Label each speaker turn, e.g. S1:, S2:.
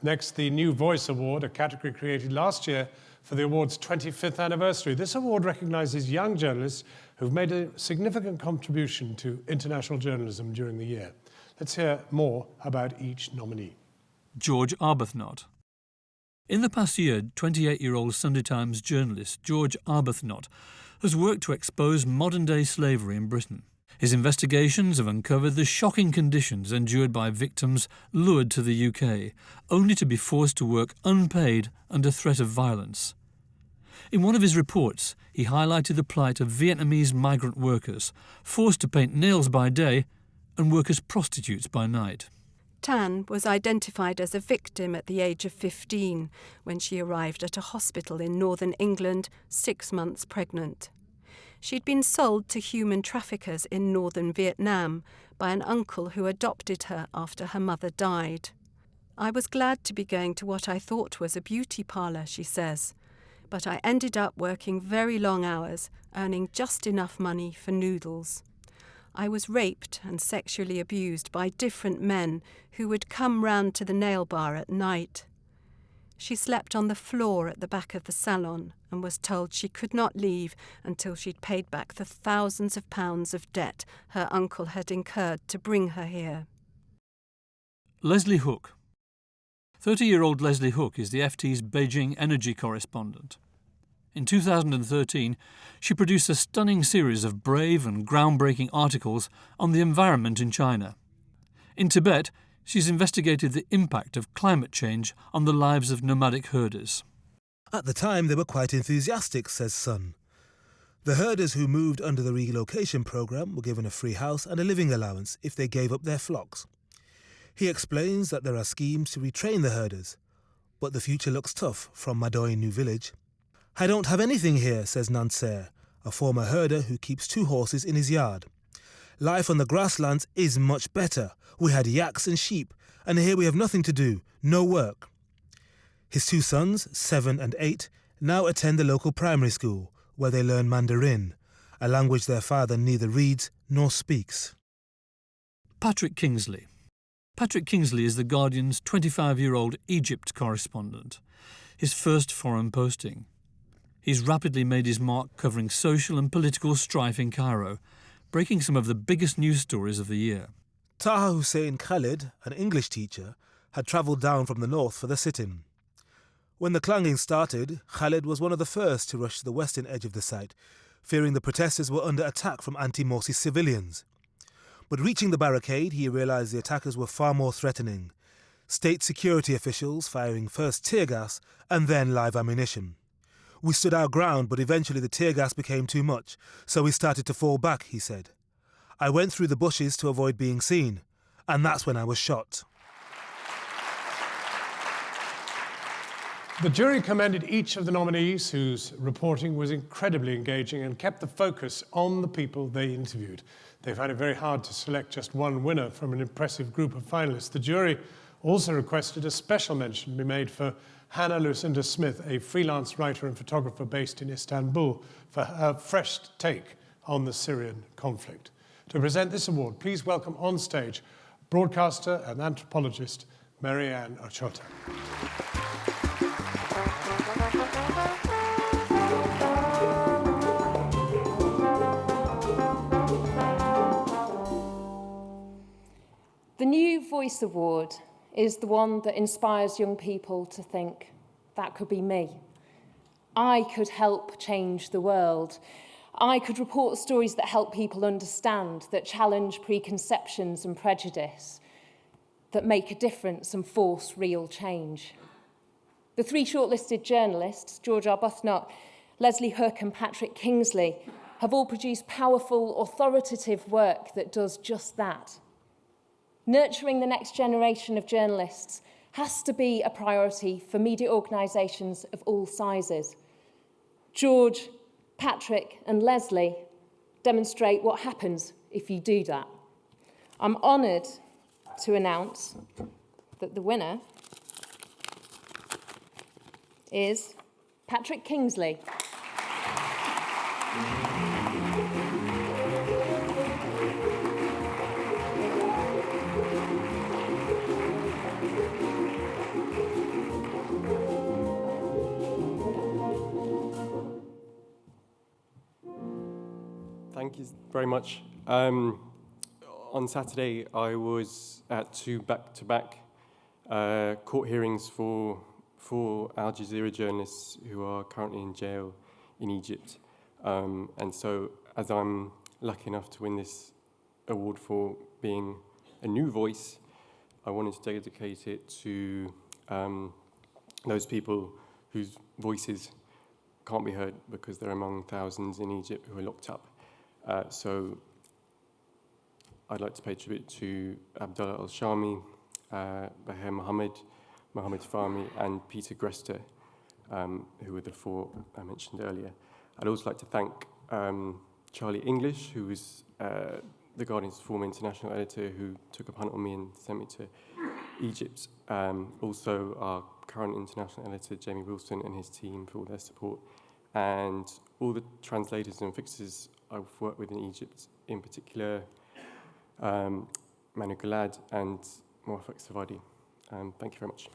S1: Next, the New Voice Award, a category created last year for the award's 25th anniversary. This award recognises young journalists who've made a significant contribution to international journalism during the year. Let's hear more about each nominee.
S2: George Arbuthnot. In the past year, 28-year-old Sunday Times journalist George Arbuthnot has worked to expose modern-day slavery in Britain. His investigations have uncovered the shocking conditions endured by victims lured to the UK, only to be forced to work unpaid under threat of violence. In one of his reports, he highlighted the plight of Vietnamese migrant workers, forced to paint nails by day and work as prostitutes by night.
S3: Tan was identified as a victim at the age of 15 when she arrived at a hospital in northern England, 6 months pregnant. She'd been sold to human traffickers in northern Vietnam by an uncle who adopted her after her mother died. I was glad to be going to what I thought was a beauty parlour, she says, but I ended up working very long hours, earning just enough money for noodles. I was raped and sexually abused by different men who would come round to the nail bar at night. She slept on the floor at the back of the salon and was told she could not leave until she'd paid back the thousands of pounds of debt her uncle had incurred to bring her here.
S2: Leslie Hook. 30-year-old Leslie Hook is the FT's Beijing energy correspondent. In 2013, she produced a stunning series of brave and groundbreaking articles on the environment in China. In Tibet, she's investigated the impact of climate change on the lives of nomadic herders.
S4: At the time, they were quite enthusiastic, says Sun. The herders who moved under the relocation programme were given a free house and a living allowance if they gave up their flocks. He explains that there are schemes to retrain the herders, but the future looks tough from Madoi New Village. I don't have anything here, says Nanser, a former herder who keeps 2 horses in his yard. Life on the grasslands is much better. We had yaks and sheep, and here we have nothing to do, no work. His 2 sons, 7 and 8, now attend the local primary school, where they learn Mandarin, a language their father neither reads nor speaks.
S2: Patrick Kingsley. Patrick Kingsley is The Guardian's 25-year-old Egypt correspondent, his first foreign posting. He's rapidly made his mark covering social and political strife in Cairo, breaking some of the biggest news stories of the year.
S4: Taha Hussein Khalid, an English teacher, had travelled down from the north for the sit-in. When the clanging started, Khalid was one of the first to rush to the western edge of the site, fearing the protesters were under attack from anti-Morsi civilians. But reaching the barricade, he realised the attackers were far more threatening. State security officials firing first tear gas and then live ammunition. We stood our ground, but eventually the tear gas became too much, so we started to fall back, he said. I went through the bushes to avoid being seen, and that's when I was shot.
S1: The jury commended each of the nominees whose reporting was incredibly engaging and kept the focus on the people they interviewed. They found it very hard to select just one winner from an impressive group of finalists. The jury also requested a special mention be made for Hannah Lucinda Smith, a freelance writer and photographer based in Istanbul, for her fresh take on the Syrian conflict. To present this award, please welcome on stage broadcaster and anthropologist Marianne Ochota.
S5: The New Voice Award is the one that inspires young people to think, that could be me. I could help change the world. I could report stories that help people understand, that challenge preconceptions and prejudice, that make a difference and force real change. The 3 shortlisted journalists, George Arbuthnot, Leslie Hook and Patrick Kingsley, have all produced powerful, authoritative work that does just that. Nurturing the next generation of journalists has to be a priority for media organisations of all sizes. George, Patrick and Leslie demonstrate what happens if you do that. I'm honoured to announce that the winner is Patrick Kingsley.
S6: Thank you very much. On Saturday, I was at 2 back-to-back court hearings for Al Jazeera journalists who are currently in jail in Egypt. And so, as I'm lucky enough to win this award for being a new voice, I wanted to dedicate it to those people whose voices can't be heard because they're among thousands in Egypt who are locked up. So I'd like to pay tribute to Abdullah Al-Shami, Baher Mohammed Fahmy, and Peter Grester, who were the four I mentioned earlier. I'd also like to thank Charlie English, who was the Guardian's former international editor, who took a punt on me and sent me to Egypt. Also, our current international editor, Jamie Wilson, and his team for all their support. And all the translators and fixers I've worked with in Egypt, in particular, Manu Galad and Muwafaq Savadi. Thank you very much.